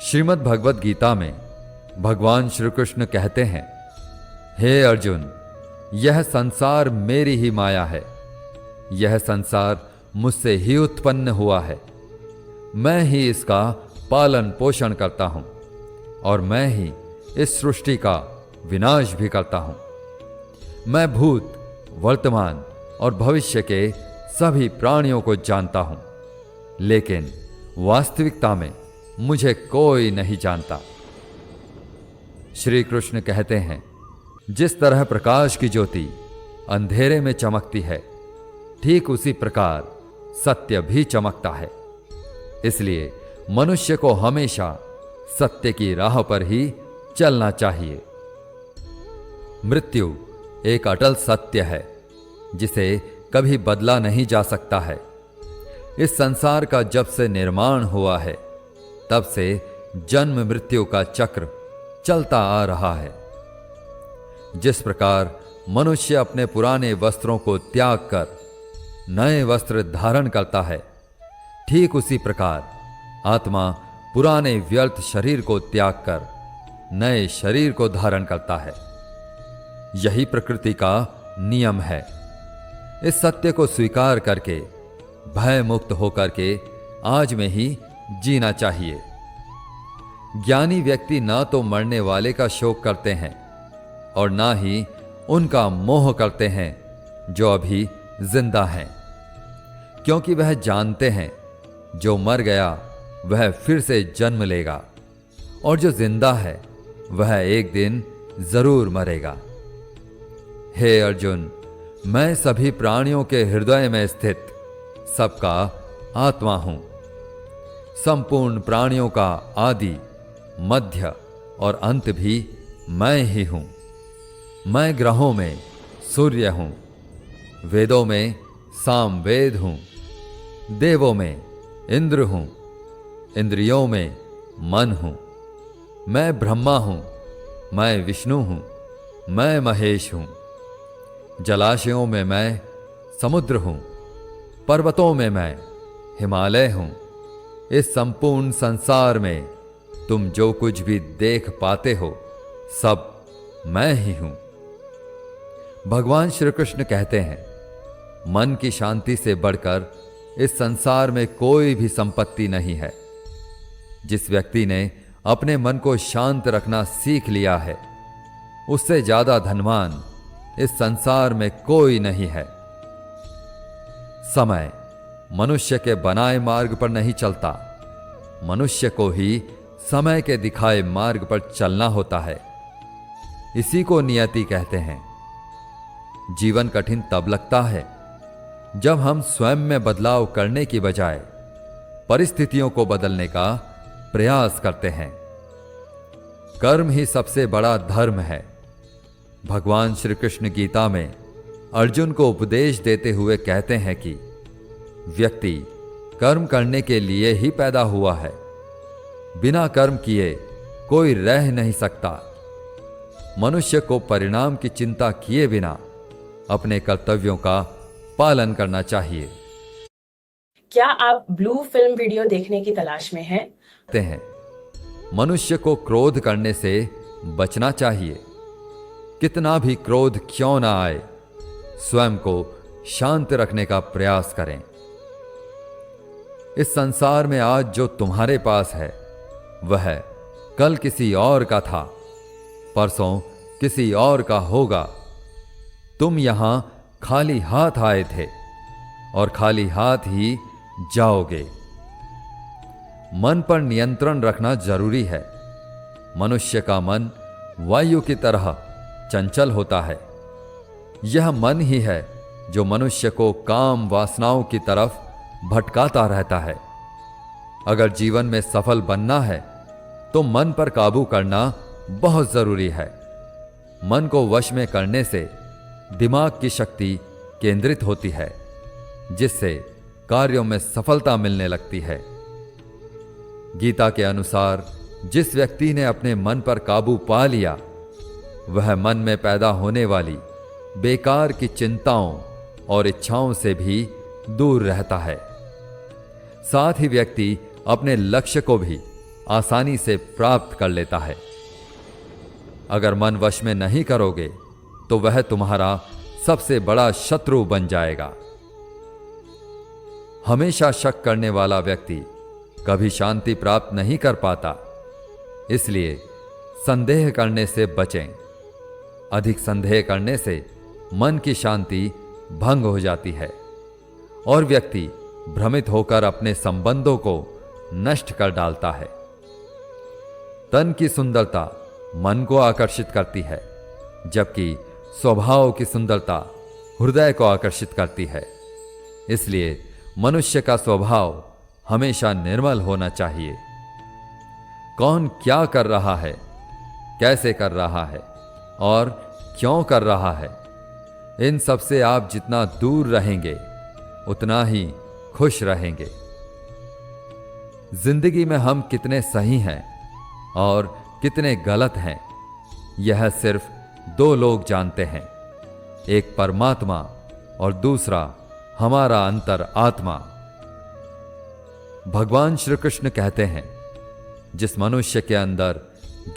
श्रीमद् भगवद गीता में भगवान श्री कृष्ण कहते हैं, हे अर्जुन, यह संसार मेरी ही माया है। यह संसार मुझसे ही उत्पन्न हुआ है। मैं ही इसका पालन पोषण करता हूं और मैं ही इस सृष्टि का विनाश भी करता हूं। मैं भूत, वर्तमान और भविष्य के सभी प्राणियों को जानता हूं, लेकिन वास्तविकता में मुझे कोई नहीं जानता। श्री कृष्ण कहते हैं, जिस तरह प्रकाश की ज्योति अंधेरे में चमकती है, ठीक उसी प्रकार सत्य भी चमकता है। इसलिए मनुष्य को हमेशा सत्य की राह पर ही चलना चाहिए। मृत्यु एक अटल सत्य है जिसे कभी बदला नहीं जा सकता है। इस संसार का जब से निर्माण हुआ है, तब से जन्म मृत्यु का चक्र चलता आ रहा है। जिस प्रकार मनुष्य अपने पुराने वस्त्रों को त्याग कर नए वस्त्र धारण करता है, ठीक उसी प्रकार आत्मा पुराने व्यर्थ शरीर को त्याग कर नए शरीर को धारण करता है। यही प्रकृति का नियम है। इस सत्य को स्वीकार करके भय मुक्त होकर के आज में ही जीना चाहिए। ज्ञानी व्यक्ति ना तो मरने वाले का शोक करते हैं और ना ही उनका मोह करते हैं जो अभी जिंदा हैं, क्योंकि वह जानते हैं जो मर गया वह फिर से जन्म लेगा और जो जिंदा है वह एक दिन जरूर मरेगा। हे अर्जुन, मैं सभी प्राणियों के हृदय में स्थित सबका आत्मा हूं। संपूर्ण प्राणियों का आदि, मध्य और अंत भी मैं ही हूं। मैं ग्रहों में सूर्य हूं, वेदों में सामवेद हूं, देवों में इंद्र हूं, इंद्रियों में मन हूं। मैं ब्रह्मा हूं, मैं विष्णु हूं, मैं महेश हूं। जलाशयों में मैं समुद्र हूं, पर्वतों में मैं हिमालय हूं। इस संपूर्ण संसार में तुम जो कुछ भी देख पाते हो, सब मैं ही हूं। भगवान श्री कृष्ण कहते हैं, मन की शांति से बढ़कर इस संसार में कोई भी संपत्ति नहीं है। जिस व्यक्ति ने अपने मन को शांत रखना सीख लिया है, उससे ज्यादा धनवान इस संसार में कोई नहीं है। समय मनुष्य के बनाए मार्ग पर नहीं चलता, मनुष्य को ही समय के दिखाए मार्ग पर चलना होता है। इसी को नियति कहते हैं। जीवन कठिन तब लगता है जब हम स्वयं में बदलाव करने की बजाय परिस्थितियों को बदलने का प्रयास करते हैं। कर्म ही सबसे बड़ा धर्म है। भगवान श्री कृष्ण गीता में अर्जुन को उपदेश देते हुए कहते हैं कि व्यक्ति कर्म करने के लिए ही पैदा हुआ है। बिना कर्म किए कोई रह नहीं सकता। मनुष्य को परिणाम की चिंता किए बिना अपने कर्तव्यों का पालन करना चाहिए। क्या आप ब्लू फिल्म वीडियो देखने की तलाश में हैं? मनुष्य को क्रोध करने से बचना चाहिए। कितना भी क्रोध क्यों ना आए, स्वयं को शांत रखने का प्रयास करें। इस संसार में आज जो तुम्हारे पास है वह कल किसी और का था, परसों किसी और का होगा। तुम यहां खाली हाथ आए थे और खाली हाथ ही जाओगे। मन पर नियंत्रण रखना जरूरी है। मनुष्य का मन वायु की तरह चंचल होता है। यह मन ही है जो मनुष्य को काम वासनाओं की तरफ भटकाता रहता है। अगर जीवन में सफल बनना है तो मन पर काबू करना बहुत जरूरी है। मन को वश में करने से दिमाग की शक्ति केंद्रित होती है, जिससे कार्यों में सफलता मिलने लगती है। गीता के अनुसार जिस व्यक्ति ने अपने मन पर काबू पा लिया, वह मन में पैदा होने वाली बेकार की चिंताओं और इच्छाओं से भी दूर रहता है। साथ ही व्यक्ति अपने लक्ष्य को भी आसानी से प्राप्त कर लेता है। अगर मन वश में नहीं करोगे तो वह तुम्हारा सबसे बड़ा शत्रु बन जाएगा। हमेशा शक करने वाला व्यक्ति कभी शांति प्राप्त नहीं कर पाता, इसलिए संदेह करने से बचें। अधिक संदेह करने से मन की शांति भंग हो जाती है और व्यक्ति भ्रमित होकर अपने संबंधों को नष्ट कर डालता है। तन की सुंदरता मन को आकर्षित करती है, जबकि स्वभाव की सुंदरता हृदय को आकर्षित करती है। इसलिए मनुष्य का स्वभाव हमेशा निर्मल होना चाहिए। कौन क्या कर रहा है, कैसे कर रहा है और क्यों कर रहा है, इन सब से आप जितना दूर रहेंगे उतना ही खुश रहेंगे। जिंदगी में हम कितने सही हैं और कितने गलत हैं, यह सिर्फ दो लोग जानते हैं, एक परमात्मा और दूसरा हमारा अंतर आत्मा। भगवान श्री कृष्ण कहते हैं, जिस मनुष्य के अंदर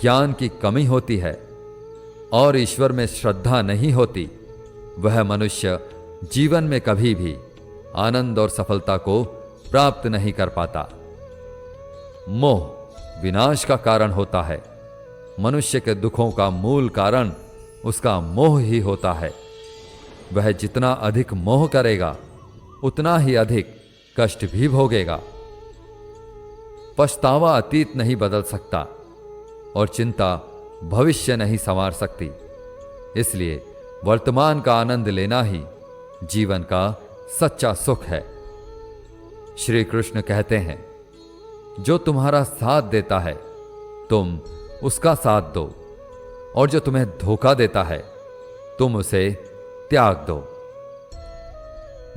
ज्ञान की कमी होती है और ईश्वर में श्रद्धा नहीं होती, वह मनुष्य जीवन में कभी भी आनंद और सफलता को प्राप्त नहीं कर पाता। मोह विनाश का कारण होता है। मनुष्य के दुखों का मूल कारण उसका मोह ही होता है। वह जितना अधिक मोह करेगा उतना ही अधिक कष्ट भी भोगेगा। पछतावा अतीत नहीं बदल सकता और चिंता भविष्य नहीं संवार सकती। इसलिए वर्तमान का आनंद लेना ही जीवन का सच्चा सुख है। श्री कृष्ण कहते हैं, जो तुम्हारा साथ देता है तुम उसका साथ दो, और जो तुम्हें धोखा देता है तुम उसे त्याग दो।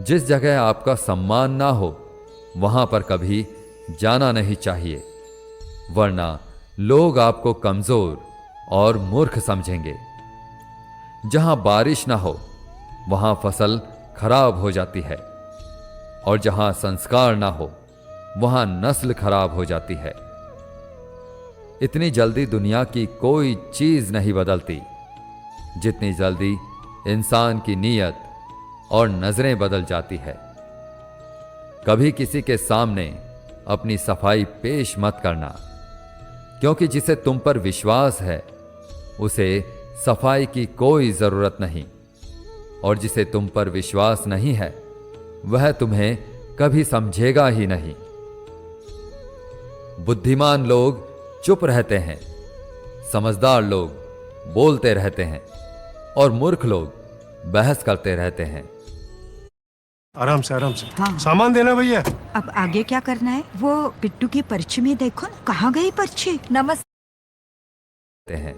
जिस जगह आपका सम्मान ना हो वहां पर कभी जाना नहीं चाहिए, वरना लोग आपको कमजोर और मूर्ख समझेंगे। जहां बारिश ना हो वहां फसल खराब हो जाती है, और जहां संस्कार ना हो वहां नस्ल खराब हो जाती है। इतनी जल्दी दुनिया की कोई चीज नहीं बदलती जितनी जल्दी इंसान की नीयत और नजरें बदल जाती है। कभी किसी के सामने अपनी सफाई पेश मत करना, क्योंकि जिसे तुम पर विश्वास है उसे सफाई की कोई जरूरत नहीं, और जिसे तुम पर विश्वास नहीं है वह तुम्हें कभी समझेगा ही नहीं। बुद्धिमान लोग चुप रहते हैं, समझदार लोग बोलते रहते हैं और मूर्ख लोग बहस करते रहते हैं। आराम से आराम से। हाँ। सामान देना भैया। अब आगे क्या करना है? वो पिट्टू की पर्ची में देखो ना, कहाँ गई पर्ची? नमस्ते हैं।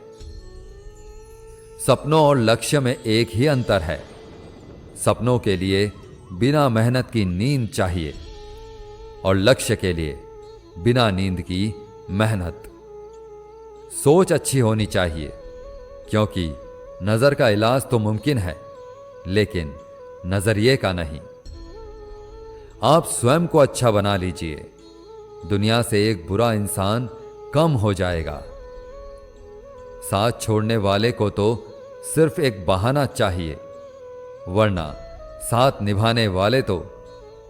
सपनों और लक्ष्य में एक ही अंतर है। सपनों के लिए बिना मेहनत की नींद चाहिए और लक्ष्य के लिए बिना नींद की मेहनत। सोच अच्छी होनी चाहिए, क्योंकि नजर का इलाज तो मुमकिन है लेकिन नजरिए का नहीं। आप स्वयं को अच्छा बना लीजिए, दुनिया से एक बुरा इंसान कम हो जाएगा। साथ छोड़ने वाले को तो सिर्फ एक बहाना चाहिए, वरना साथ निभाने वाले तो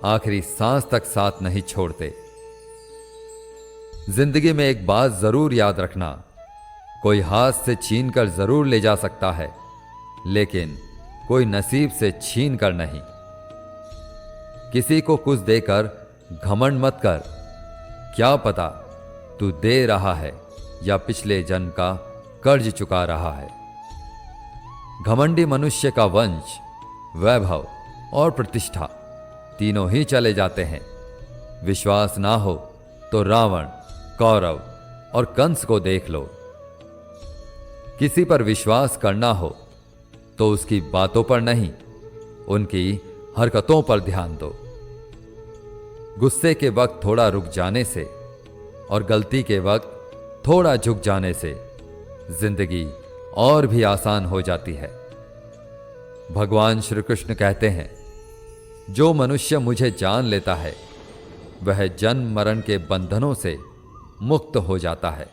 आखिरी सांस तक साथ नहीं छोड़ते। जिंदगी में एक बात जरूर याद रखना, कोई हाथ से छीन कर जरूर ले जा सकता है, लेकिन कोई नसीब से छीन कर नहीं। किसी को कुछ देकर घमंड मत कर, क्या पता तू दे रहा है या पिछले जन्म का कर्ज चुका रहा है। घमंडी मनुष्य का वंश, वैभव और प्रतिष्ठा तीनों ही चले जाते हैं। विश्वास ना हो तो रावण, कौरव और कंस को देख लो। किसी पर विश्वास करना हो तो उसकी बातों पर नहीं, उनकी हरकतों पर ध्यान दो। गुस्से के वक्त थोड़ा रुक जाने से और गलती के वक्त थोड़ा झुक जाने से जिंदगी और भी आसान हो जाती है। भगवान श्री कृष्ण कहते हैं, जो मनुष्य मुझे जान लेता है वह जन्म मरण के बंधनों से मुक्त हो जाता है।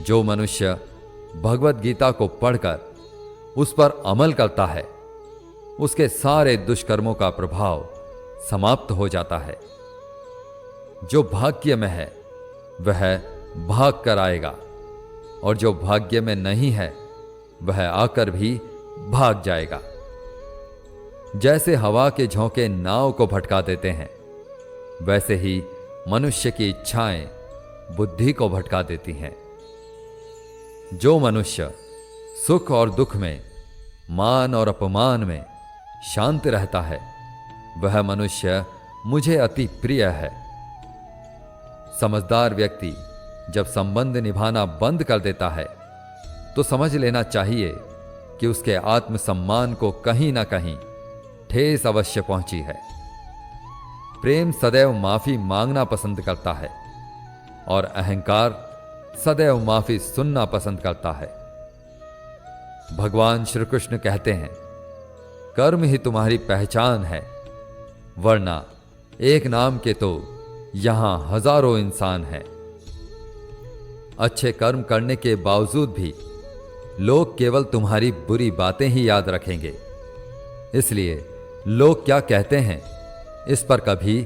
जो मनुष्य भगवत गीता को पढ़कर उस पर अमल करता है, उसके सारे दुष्कर्मों का प्रभाव समाप्त हो जाता है। जो भाग्य में है वह भाग कर आएगा, और जो भाग्य में नहीं है वह आकर भी भाग जाएगा। जैसे हवा के झोंके नाव को भटका देते हैं, वैसे ही मनुष्य की इच्छाएं बुद्धि को भटका देती हैं। जो मनुष्य सुख और दुख में, मान और अपमान में शांत रहता है, वह मनुष्य मुझे अति प्रिय है। समझदार व्यक्ति जब संबंध निभाना बंद कर देता है, तो समझ लेना चाहिए कि उसके आत्मसम्मान को कहीं ना कहीं ठेस अवश्य पहुंची है। प्रेम सदैव माफी मांगना पसंद करता है, और अहंकार सदैव माफी सुनना पसंद करता है। भगवान श्री कृष्ण कहते हैं, कर्म ही तुम्हारी पहचान है, वरना एक नाम के तो यहां हजारों इंसान हैं। अच्छे कर्म करने के बावजूद भी लोग केवल तुम्हारी बुरी बातें ही याद रखेंगे। इसलिए लोग क्या कहते हैं, इस पर कभी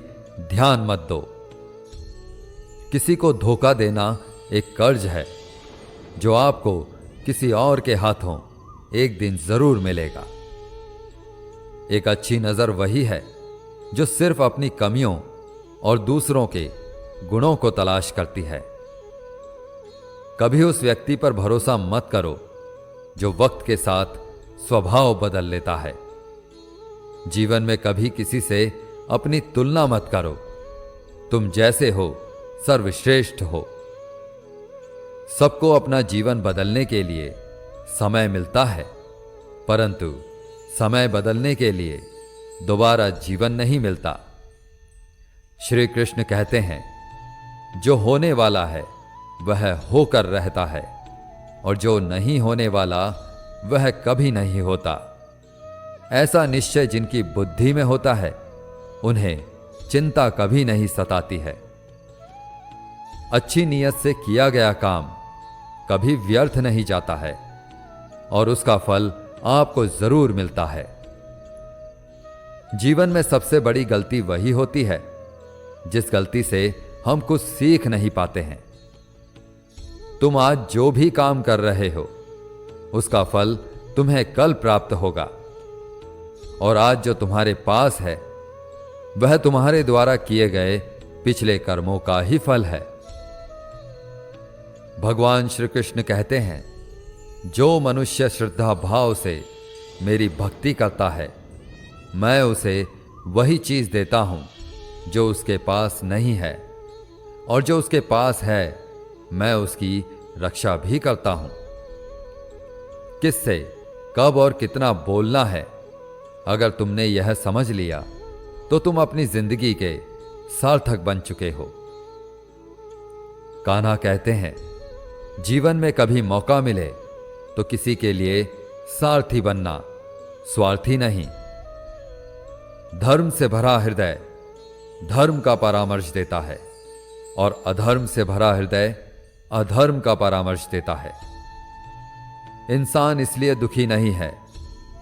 ध्यान मत दो। किसी को धोखा देना एक कर्ज है, जो आपको किसी और के हाथों एक दिन जरूर मिलेगा। एक अच्छी नजर वही है जो सिर्फ अपनी कमियों और दूसरों के गुणों को तलाश करती है। कभी उस व्यक्ति पर भरोसा मत करो जो वक्त के साथ स्वभाव बदल लेता है। जीवन में कभी किसी से अपनी तुलना मत करो। तुम जैसे हो सर्वश्रेष्ठ हो। सबको अपना जीवन बदलने के लिए समय मिलता है, परंतु समय बदलने के लिए दोबारा जीवन नहीं मिलता। श्री कृष्ण कहते हैं, जो होने वाला है वह होकर रहता है, और जो नहीं होने वाला वह कभी नहीं होता। ऐसा निश्चय जिनकी बुद्धि में होता है, उन्हें चिंता कभी नहीं सताती है। अच्छी नीयत से किया गया काम कभी व्यर्थ नहीं जाता है, और उसका फल आपको जरूर मिलता है। जीवन में सबसे बड़ी गलती वही होती है जिस गलती से हम कुछ सीख नहीं पाते हैं। तुम आज जो भी काम कर रहे हो, उसका फल तुम्हें कल प्राप्त होगा, और आज जो तुम्हारे पास है वह तुम्हारे द्वारा किए गए पिछले कर्मों का ही फल है। भगवान श्री कृष्ण कहते हैं, जो मनुष्य श्रद्धा भाव से मेरी भक्ति करता है, मैं उसे वही चीज देता हूं जो उसके पास नहीं है, और जो उसके पास है मैं उसकी रक्षा भी करता हूं। किससे कब और कितना बोलना है, अगर तुमने यह समझ लिया तो तुम अपनी जिंदगी के सार्थक बन चुके हो। कान्हा कहते हैं, जीवन में कभी मौका मिले तो किसी के लिए सारथी बनना, स्वार्थी नहीं। धर्म से भरा हृदय धर्म का परामर्श देता है, और अधर्म से भरा हृदय अधर्म का परामर्श देता है। इंसान इसलिए दुखी नहीं है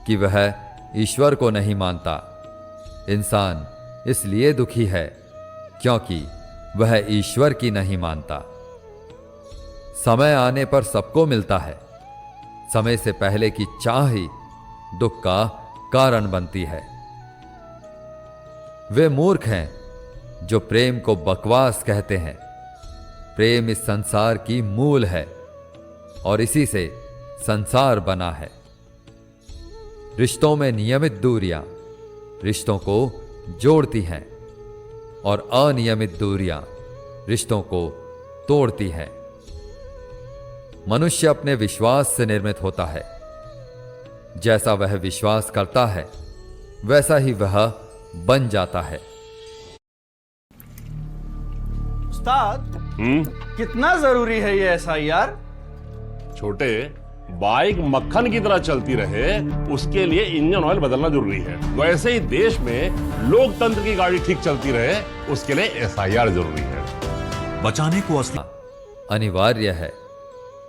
कि वह ईश्वर को नहीं मानता। इंसान इसलिए दुखी है क्योंकि वह ईश्वर की नहीं मानता। समय आने पर सबको मिलता है। समय से पहले की चाह ही दुख का कारण बनती है। वे मूर्ख हैं जो प्रेम को बकवास कहते हैं। प्रेम इस संसार की मूल है, और इसी से संसार बना है। रिश्तों में नियमित दूरियां रिश्तों को जोड़ती हैं, और अनियमित दूरियां रिश्तों को तोड़ती हैं। मनुष्य अपने विश्वास से निर्मित होता है। जैसा वह विश्वास करता है, वैसा ही वह बन जाता है। उस्ताद, कितना जरूरी है ये SIR? छोटे, बाइक मक्खन की तरह चलती रहे, उसके लिए इंजन ऑयल बदलना जरूरी है। वैसे ही देश में लोकतंत्र की गाड़ी ठीक चलती रहे, उसके लिए SIR जरूरी है। बचाने को असली अनिवार्य है,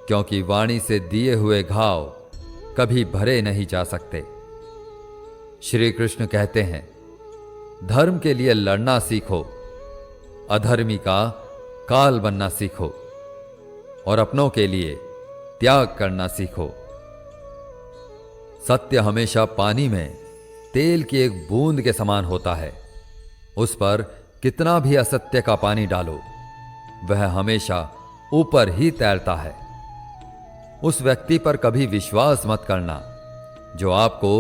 क्योंकि वाणी से दिए हुए घाव कभी भरे नहीं जा सकते। श्री कृष्ण कहते हैं, धर्म के लिए लड़ना सीखो, अधर्मी का काल बनना सीखो और अपनों के लिए त्याग करना सीखो। सत्य हमेशा पानी में तेल की एक बूंद के समान होता है। उस पर कितना भी असत्य का पानी डालो, वह हमेशा ऊपर ही तैरता है। उस व्यक्ति पर कभी विश्वास मत करना जो आपको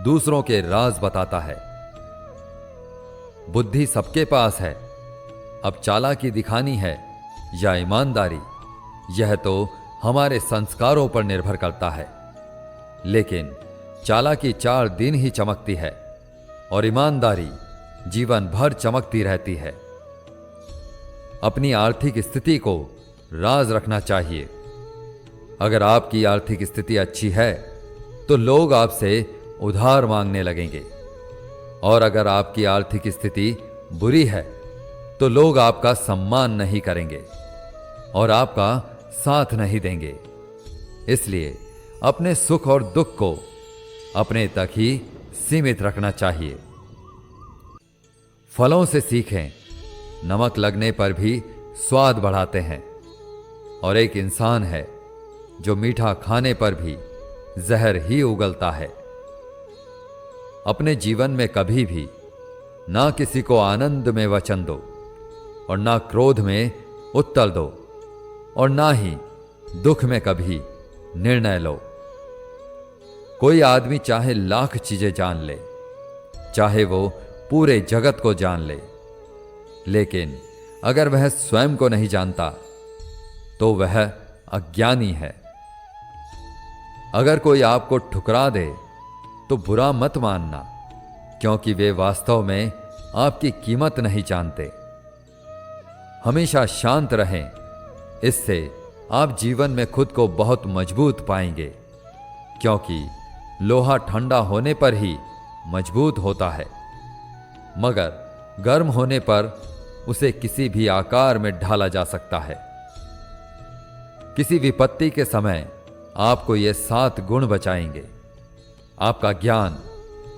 दूसरों के राज बताता है। बुद्धि सबके पास है, अब चालाकी दिखानी है या ईमानदारी, यह तो हमारे संस्कारों पर निर्भर करता है। लेकिन चालाकी 4 दिन ही चमकती है और ईमानदारी जीवन भर चमकती रहती है। अपनी आर्थिक स्थिति को राज रखना चाहिए। अगर आपकी आर्थिक स्थिति अच्छी है तो लोग आपसे उधार मांगने लगेंगे, और अगर आपकी आर्थिक स्थिति बुरी है तो लोग आपका सम्मान नहीं करेंगे और आपका साथ नहीं देंगे। इसलिए अपने सुख और दुख को अपने तक ही सीमित रखना चाहिए। फलों से सीखें, नमक लगने पर भी स्वाद बढ़ाते हैं, और एक इंसान है जो मीठा खाने पर भी जहर ही उगलता है। अपने जीवन में कभी भी ना किसी को आनंद में वचन दो और ना क्रोध में उत्तर दो, और ना ही दुख में कभी निर्णय लो। कोई आदमी चाहे लाख चीजें जान ले, चाहे वो पूरे जगत को जान ले, लेकिन अगर वह स्वयं को नहीं जानता तो वह अज्ञानी है। अगर कोई आपको ठुकरा दे तो बुरा मत मानना, क्योंकि वे वास्तव में आपकी कीमत नहीं जानते। हमेशा शांत रहें, इससे आप जीवन में खुद को बहुत मजबूत पाएंगे, क्योंकि लोहा ठंडा होने पर ही मजबूत होता है, मगर गर्म होने पर उसे किसी भी आकार में ढाला जा सकता है। किसी विपत्ति के समय आपको ये 7 गुण बचाएंगे: आपका ज्ञान,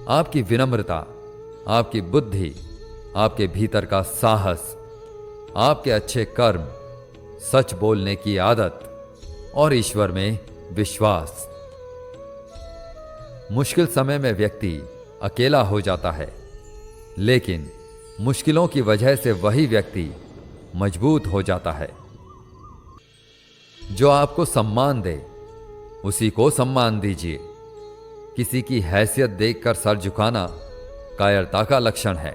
आपकी विनम्रता, आपकी बुद्धि, आपके भीतर का साहस, आपके अच्छे कर्म, सच बोलने की आदत और ईश्वर में विश्वास। मुश्किल समय में व्यक्ति अकेला हो जाता है, लेकिन मुश्किलों की वजह से वही व्यक्ति मजबूत हो जाता है। जो आपको सम्मान दे उसी को सम्मान दीजिए। किसी की हैसियत देखकर सर झुकाना कायरता का लक्षण है।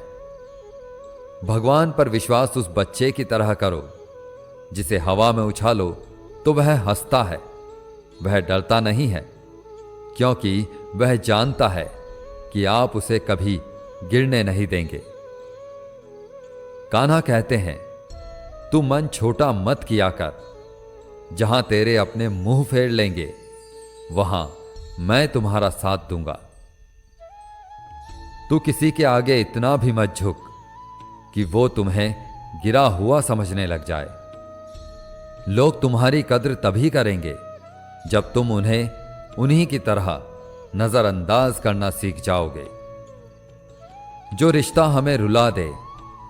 भगवान पर विश्वास उस बच्चे की तरह करो जिसे हवा में उछालो तो वह हंसता है, वह डरता नहीं है, क्योंकि वह जानता है कि आप उसे कभी गिरने नहीं देंगे। कान्हा कहते हैं, तू मन छोटा मत किया कर, जहां तेरे अपने मुंह फेर लेंगे वहां मैं तुम्हारा साथ दूंगा। तू किसी के आगे इतना भी मत झुक कि वो तुम्हें गिरा हुआ समझने लग जाए। लोग तुम्हारी कद्र तभी करेंगे जब तुम उन्हें उन्हीं की तरह नजरअंदाज करना सीख जाओगे। जो रिश्ता हमें रुला दे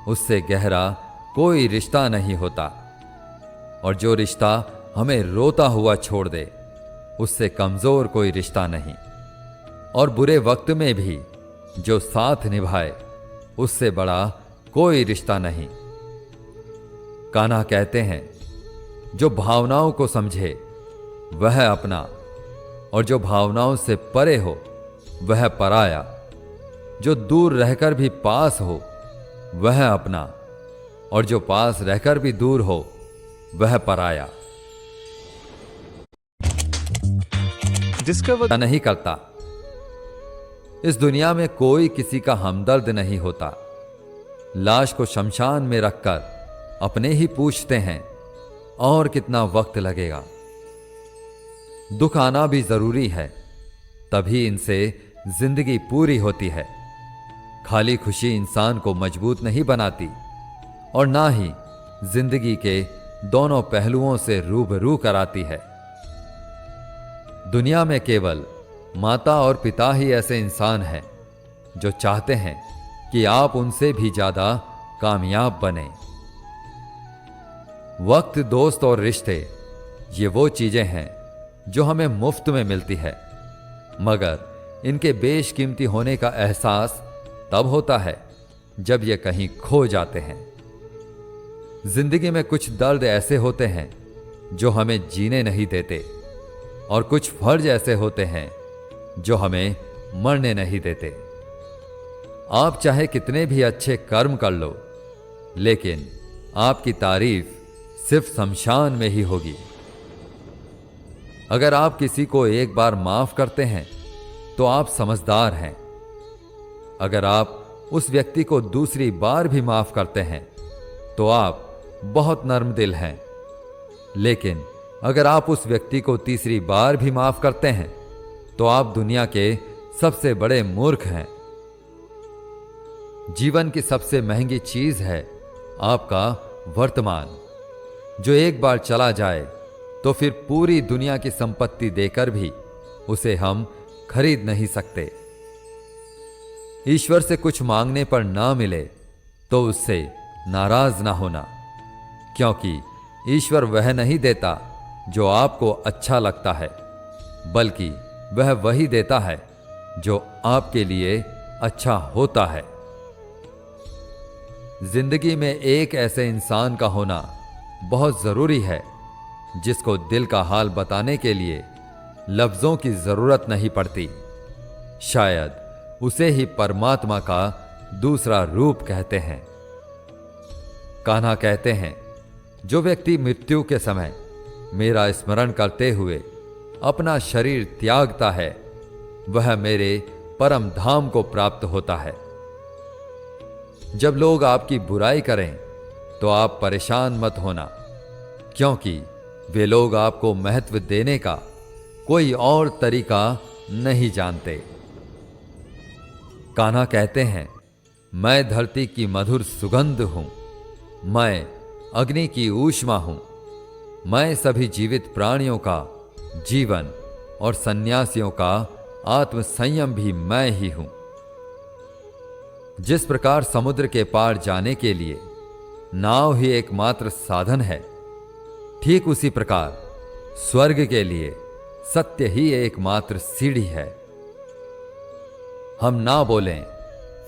उससे गहरा कोई रिश्ता नहीं होता, और जो रिश्ता हमें रोता हुआ छोड़ दे उससे कमजोर कोई रिश्ता नहीं, और बुरे वक्त में भी जो साथ निभाए उससे बड़ा कोई रिश्ता नहीं। कान्हा कहते हैं, जो भावनाओं को समझे वह अपना, और जो भावनाओं से परे हो वह पराया। जो दूर रहकर भी पास हो वह अपना, और जो पास रहकर भी दूर हो वह पराया। डिस्कवर नहीं करता। इस दुनिया में कोई किसी का हमदर्द नहीं होता। लाश को शमशान में रखकर अपने ही पूछते हैं, और कितना वक्त लगेगा। दुख आना भी जरूरी है, तभी इनसे जिंदगी पूरी होती है। खाली खुशी इंसान को मजबूत नहीं बनाती, और ना ही जिंदगी के दोनों पहलुओं से रूबरू कराती है। दुनिया में केवल माता और पिता ही ऐसे इंसान हैं जो चाहते हैं कि आप उनसे भी ज्यादा कामयाब बने। वक्त, दोस्त और रिश्ते ये वो चीजें हैं जो हमें मुफ्त में मिलती है, मगर इनके बेशकीमती होने का एहसास तब होता है जब ये कहीं खो जाते हैं। जिंदगी में कुछ दर्द ऐसे होते हैं जो हमें जीने नहीं देते, और कुछ फर्ज ऐसे होते हैं जो हमें मरने नहीं देते। आप चाहे कितने भी अच्छे कर्म कर लो, लेकिन आपकी तारीफ सिर्फ शमशान में ही होगी। अगर आप किसी को एक बार माफ करते हैं तो आप समझदार हैं। अगर आप उस व्यक्ति को दूसरी बार भी माफ करते हैं तो आप बहुत नर्म दिल हैं। लेकिन अगर आप उस व्यक्ति को तीसरी बार भी माफ करते हैं तो आप दुनिया के सबसे बड़े मूर्ख हैं। जीवन की सबसे महंगी चीज है आपका वर्तमान, जो एक बार चला जाए तो फिर पूरी दुनिया की संपत्ति देकर भी उसे हम खरीद नहीं सकते। ईश्वर से कुछ मांगने पर ना मिले तो उससे नाराज ना होना, क्योंकि ईश्वर वह नहीं देता जो आपको अच्छा लगता है, बल्कि वह वही देता है जो आपके लिए अच्छा होता है। जिंदगी में एक ऐसे इंसान का होना बहुत जरूरी है जिसको दिल का हाल बताने के लिए लफ्जों की जरूरत नहीं पड़ती। शायद उसे ही परमात्मा का दूसरा रूप कहते हैं। कान्हा कहते हैं, जो व्यक्ति मृत्यु के समय मेरा स्मरण करते हुए अपना शरीर त्यागता है वह मेरे परम धाम को प्राप्त होता है। जब लोग आपकी बुराई करें तो आप परेशान मत होना, क्योंकि वे लोग आपको महत्व देने का कोई और तरीका नहीं जानते। कान्हा कहते हैं, मैं धरती की मधुर सुगंध हूं, मैं अग्नि की ऊष्मा हूं, मैं सभी जीवित प्राणियों का जीवन और सन्यासियों का आत्म संयम भी मैं ही हूं। जिस प्रकार समुद्र के पार जाने के लिए नाव ही एकमात्र साधन है, ठीक उसी प्रकार स्वर्ग के लिए सत्य ही एकमात्र सीढ़ी है। हम ना बोलें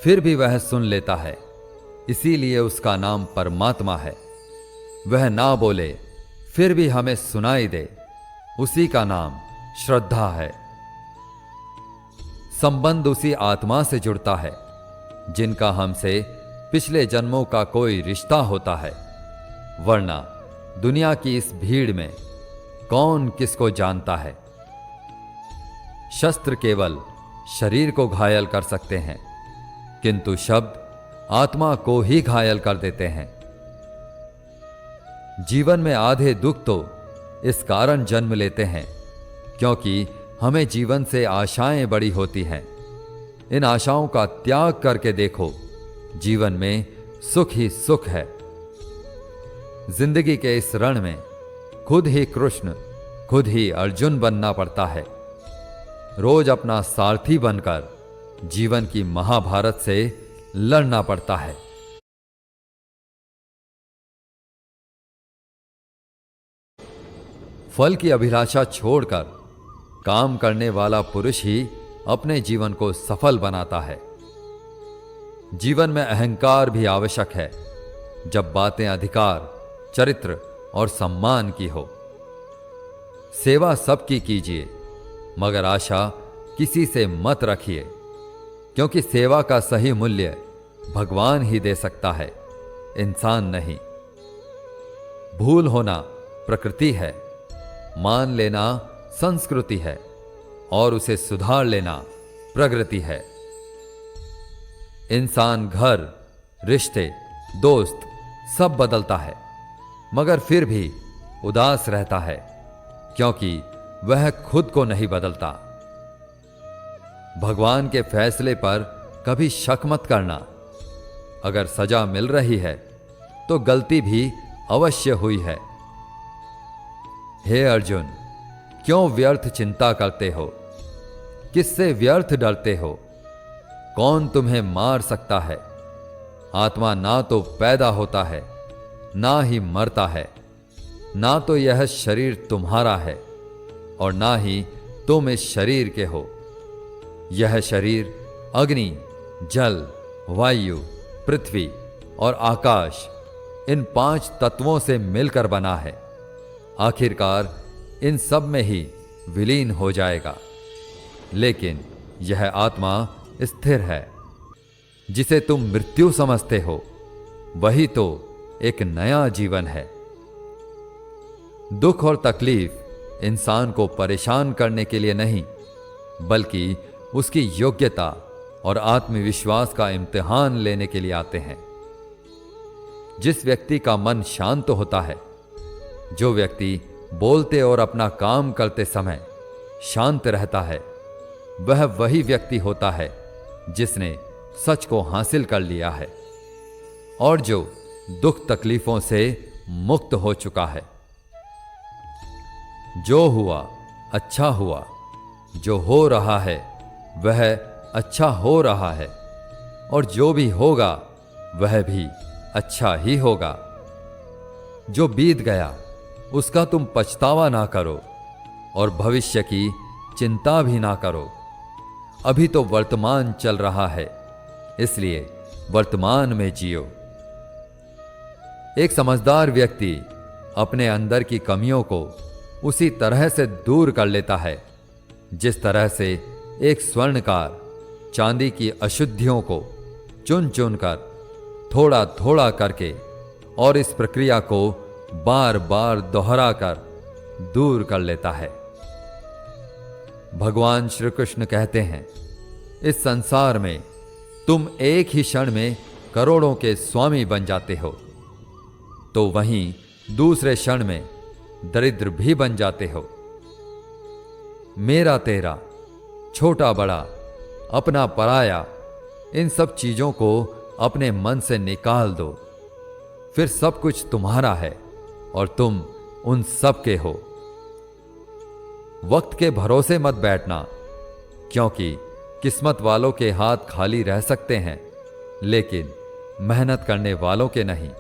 फिर भी वह सुन लेता है, इसीलिए उसका नाम परमात्मा है। वह ना बोले फिर भी हमें सुनाई दे, उसी का नाम श्रद्धा है। संबंध उसी आत्मा से जुड़ता है जिनका हमसे पिछले जन्मों का कोई रिश्ता होता है, वरना दुनिया की इस भीड़ में कौन किसको जानता है। शस्त्र केवल शरीर को घायल कर सकते हैं, किंतु शब्द आत्मा को ही घायल कर देते हैं। जीवन में आधे दुख तो इस कारण जन्म लेते हैं क्योंकि हमें जीवन से आशाएं बड़ी होती हैं। इन आशाओं का त्याग करके देखो, जीवन में सुख ही सुख है। जिंदगी के इस रण में खुद ही कृष्ण, खुद ही अर्जुन बनना पड़ता है। रोज अपना सारथी बनकर जीवन की महाभारत से लड़ना पड़ता है। फल की अभिलाषा छोड़कर काम करने वाला पुरुष ही अपने जीवन को सफल बनाता है। जीवन में अहंकार भी आवश्यक है जब बातें अधिकार, चरित्र और सम्मान की हो। सेवा सबकी कीजिए, मगर आशा किसी से मत रखिए, क्योंकि सेवा का सही मूल्य भगवान ही दे सकता है, इंसान नहीं। भूल होना प्रकृति है, मान लेना संस्कृति है और उसे सुधार लेना प्रगति है। इंसान घर, रिश्ते, दोस्त सब बदलता है, मगर फिर भी उदास रहता है क्योंकि वह खुद को नहीं बदलता। भगवान के फैसले पर कभी शक मत करना। अगर सजा मिल रही है तो गलती भी अवश्य हुई है। हे अर्जुन, क्यों व्यर्थ चिंता करते हो? किससे व्यर्थ डरते हो? कौन तुम्हें मार सकता है? आत्मा ना तो पैदा होता है, ना ही मरता है। ना तो यह शरीर तुम्हारा है और ना ही तुम इस शरीर के हो। यह शरीर अग्नि, जल, वायु, पृथ्वी और आकाश, इन 5 तत्वों से मिलकर बना है। आखिरकार इन सब में ही विलीन हो जाएगा। लेकिन यह आत्मा स्थिर है। जिसे तुम मृत्यु समझते हो, वही तो एक नया जीवन है। दुख और तकलीफ इंसान को परेशान करने के लिए नहीं, बल्कि उसकी योग्यता और आत्मविश्वास का इम्तिहान लेने के लिए आते हैं। जिस व्यक्ति का मन शांत होता है, जो व्यक्ति बोलते और अपना काम करते समय शांत रहता है, वह वही व्यक्ति होता है जिसने सच को हासिल कर लिया है और जो दुख तकलीफों से मुक्त हो चुका है। जो हुआ अच्छा हुआ, जो हो रहा है वह अच्छा हो रहा है और जो भी होगा वह भी अच्छा ही होगा। जो बीत गया उसका तुम पछतावा ना करो और भविष्य की चिंता भी ना करो। अभी तो वर्तमान चल रहा है, इसलिए वर्तमान में जियो। एक समझदार व्यक्ति अपने अंदर की कमियों को उसी तरह से दूर कर लेता है जिस तरह से एक स्वर्णकार चांदी की अशुद्धियों को चुन चुन कर थोड़ा थोड़ा करके और इस प्रक्रिया को बार बार दोहरा कर दूर कर लेता है। भगवान श्री कृष्ण कहते हैं, इस संसार में तुम एक ही क्षण में करोड़ों के स्वामी बन जाते हो, तो वहीं दूसरे क्षण में दरिद्र भी बन जाते हो। मेरा तेरा, छोटा बड़ा, अपना पराया, इन सब चीजों को अपने मन से निकाल दो। फिर सब कुछ तुम्हारा है और तुम उन सब के हो। वक्त के भरोसे मत बैठना, क्योंकि किस्मत वालों के हाथ खाली रह सकते हैं, लेकिन मेहनत करने वालों के नहीं।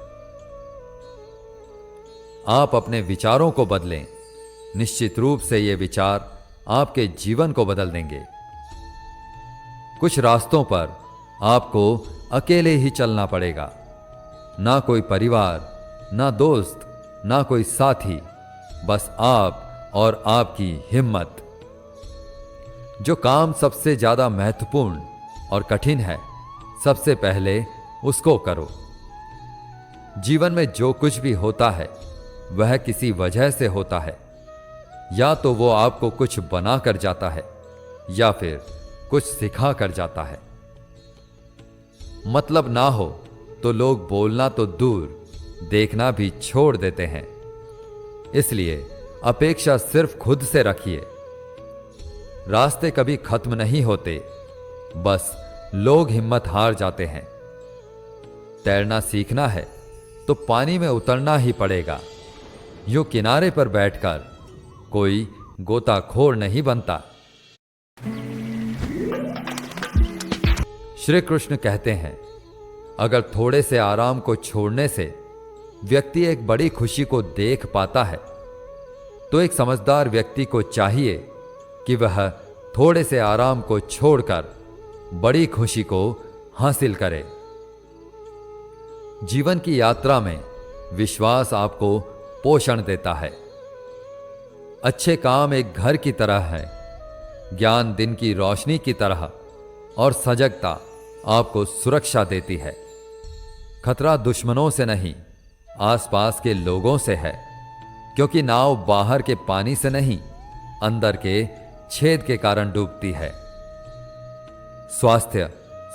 आप अपने विचारों को बदलें। निश्चित रूप से ये विचार आपके जीवन को बदल देंगे। कुछ रास्तों पर आपको अकेले ही चलना पड़ेगा। ना कोई परिवार, ना दोस्त, ना कोई साथी, बस आप और आपकी हिम्मत। जो काम सबसे ज्यादा महत्वपूर्ण और कठिन है, सबसे पहले उसको करो। जीवन में जो कुछ भी होता है वह किसी वजह से होता है। या तो वो आपको कुछ बना कर जाता है या फिर कुछ सिखा कर जाता है। मतलब ना हो तो लोग बोलना तो दूर, देखना भी छोड़ देते हैं। इसलिए अपेक्षा सिर्फ खुद से रखिए। रास्ते कभी खत्म नहीं होते, बस लोग हिम्मत हार जाते हैं। तैरना सीखना है तो पानी में उतरना ही पड़ेगा। यूं किनारे पर बैठकर कोई गोताखोर नहीं बनता। श्री कृष्ण कहते हैं, अगर थोड़े से आराम को छोड़ने से व्यक्ति एक बड़ी खुशी को देख पाता है, तो एक समझदार व्यक्ति को चाहिए कि वह थोड़े से आराम को छोड़कर बड़ी खुशी को हासिल करे। जीवन की यात्रा में विश्वास आपको पोषण देता है। अच्छे काम एक घर की तरह है, ज्ञान दिन की रोशनी की तरह, और सजगता आपको सुरक्षा देती है। खतरा दुश्मनों से नहीं, आसपास के लोगों से है, क्योंकि नाव बाहर के पानी से नहीं, अंदर के छेद के कारण डूबती है। स्वास्थ्य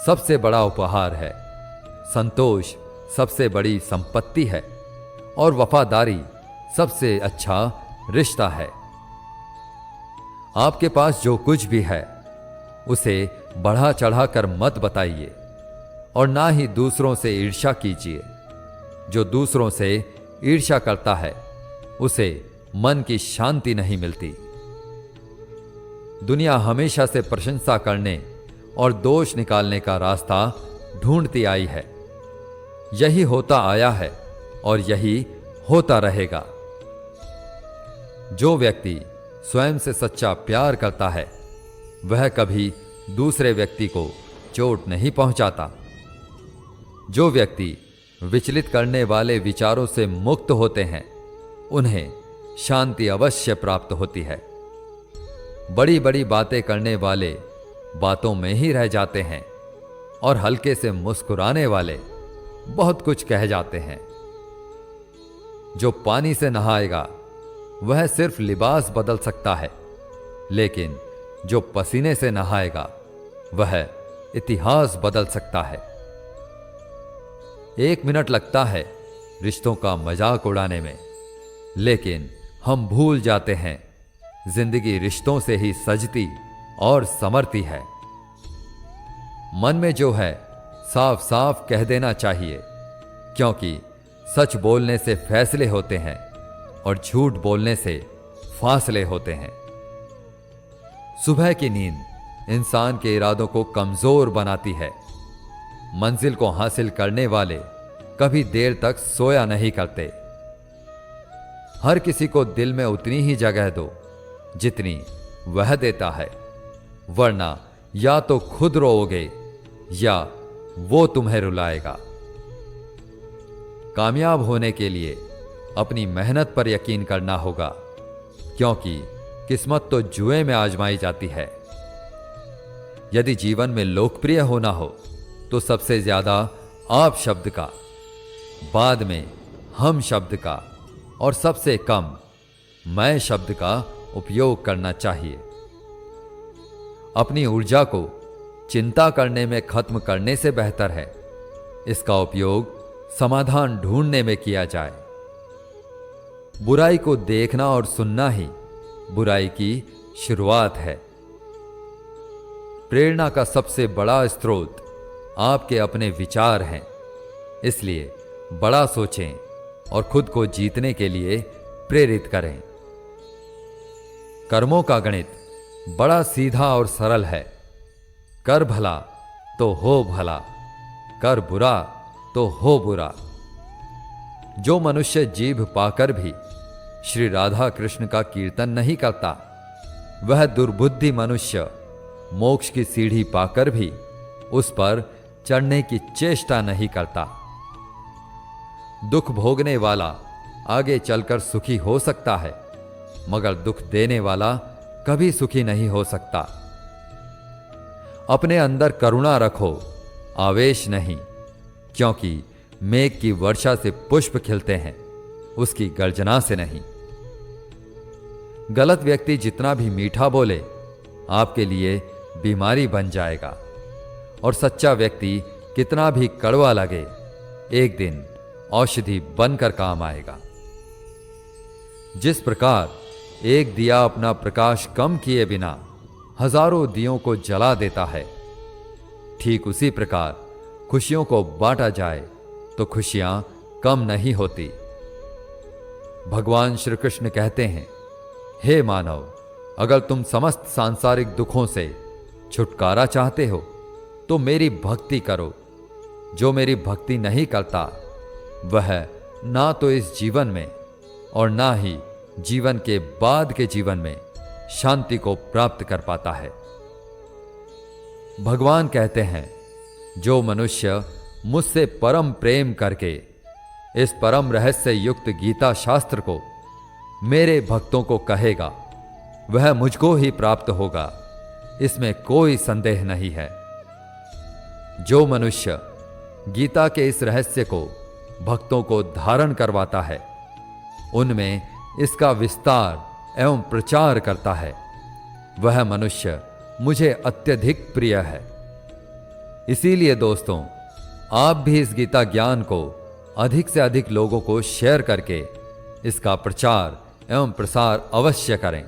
सबसे बड़ा उपहार है, संतोष सबसे बड़ी संपत्ति है और वफादारी सबसे अच्छा रिश्ता है। आपके पास जो कुछ भी है उसे बढ़ा चढ़ाकर मत बताइए और ना ही दूसरों से ईर्ष्या कीजिए। जो दूसरों से ईर्ष्या करता है उसे मन की शांति नहीं मिलती। दुनिया हमेशा से प्रशंसा करने और दोष निकालने का रास्ता ढूंढती आई है। यही होता आया है और यही होता रहेगा। जो व्यक्ति स्वयं से सच्चा प्यार करता है वह कभी दूसरे व्यक्ति को चोट नहीं पहुंचाता। जो व्यक्ति विचलित करने वाले विचारों से मुक्त होते हैं उन्हें शांति अवश्य प्राप्त होती है। बड़ी बड़ी बातें करने वाले बातों में ही रह जाते हैं और हल्के से मुस्कुराने वाले बहुत कुछ कह जाते हैं। जो पानी से नहाएगा वह सिर्फ लिबास बदल सकता है, लेकिन जो पसीने से नहाएगा वह इतिहास बदल सकता है। 1 मिनट लगता है रिश्तों का मजाक उड़ाने में, लेकिन हम भूल जाते हैं जिंदगी रिश्तों से ही सजती और संवरती है। मन में जो है साफ साफ कह देना चाहिए, क्योंकि सच बोलने से फैसले होते हैं और झूठ बोलने से फासले होते हैं। सुबह की नींद इंसान के इरादों को कमजोर बनाती है। मंजिल को हासिल करने वाले कभी देर तक सोया नहीं करते। हर किसी को दिल में उतनी ही जगह दो जितनी वह देता है, वरना या तो खुद रोओगे या वो तुम्हें रुलाएगा। कामयाब होने के लिए अपनी मेहनत पर यकीन करना होगा, क्योंकि किस्मत तो जुए में आजमाई जाती है। यदि जीवन में लोकप्रिय होना हो तो सबसे ज्यादा आप शब्द का, बाद में हम शब्द का और सबसे कम मैं शब्द का उपयोग करना चाहिए। अपनी ऊर्जा को चिंता करने में खत्म करने से बेहतर है इसका उपयोग समाधान ढूंढने में किया जाए। बुराई को देखना और सुनना ही बुराई की शुरुआत है। प्रेरणा का सबसे बड़ा स्रोत आपके अपने विचार हैं, इसलिए बड़ा सोचें और खुद को जीतने के लिए प्रेरित करें। कर्मों का गणित बड़ा सीधा और सरल है। कर भला तो हो भला, कर बुरा तो हो बुरा। जो मनुष्य जीभ पाकर भी श्री राधा कृष्ण का कीर्तन नहीं करता, वह दुर्बुद्धि मनुष्य मोक्ष की सीढ़ी पाकर भी उस पर चढ़ने की चेष्टा नहीं करता। दुख भोगने वाला आगे चलकर सुखी हो सकता है, मगर दुख देने वाला कभी सुखी नहीं हो सकता। अपने अंदर करुणा रखो, आवेश नहीं, क्योंकि मेघ की वर्षा से पुष्प खिलते हैं, उसकी गर्जना से नहीं। गलत व्यक्ति जितना भी मीठा बोले आपके लिए बीमारी बन जाएगा, और सच्चा व्यक्ति कितना भी कड़वा लगे एक दिन औषधि बनकर काम आएगा। जिस प्रकार एक दिया अपना प्रकाश कम किए बिना हजारों दियों को जला देता है, ठीक उसी प्रकार खुशियों को बांटा जाए तो खुशियां कम नहीं होती। भगवान श्री कृष्ण कहते हैं, हे मानव, अगर तुम समस्त सांसारिक दुखों से छुटकारा चाहते हो तो मेरी भक्ति करो। जो मेरी भक्ति नहीं करता वह ना तो इस जीवन में और ना ही जीवन के बाद के जीवन में शांति को प्राप्त कर पाता है। भगवान कहते हैं, जो मनुष्य मुझसे परम प्रेम करके इस परम रहस्य युक्त गीता शास्त्र को मेरे भक्तों को कहेगा, वह मुझको ही प्राप्त होगा, इसमें कोई संदेह नहीं है। जो मनुष्य गीता के इस रहस्य को भक्तों को धारण करवाता है, उनमें इसका विस्तार एवं प्रचार करता है, वह मनुष्य मुझे अत्यधिक प्रिय है। इसीलिए दोस्तों, आप भी इस गीता ज्ञान को अधिक से अधिक लोगों को शेयर करके इसका प्रचार एवं प्रसार अवश्य करें।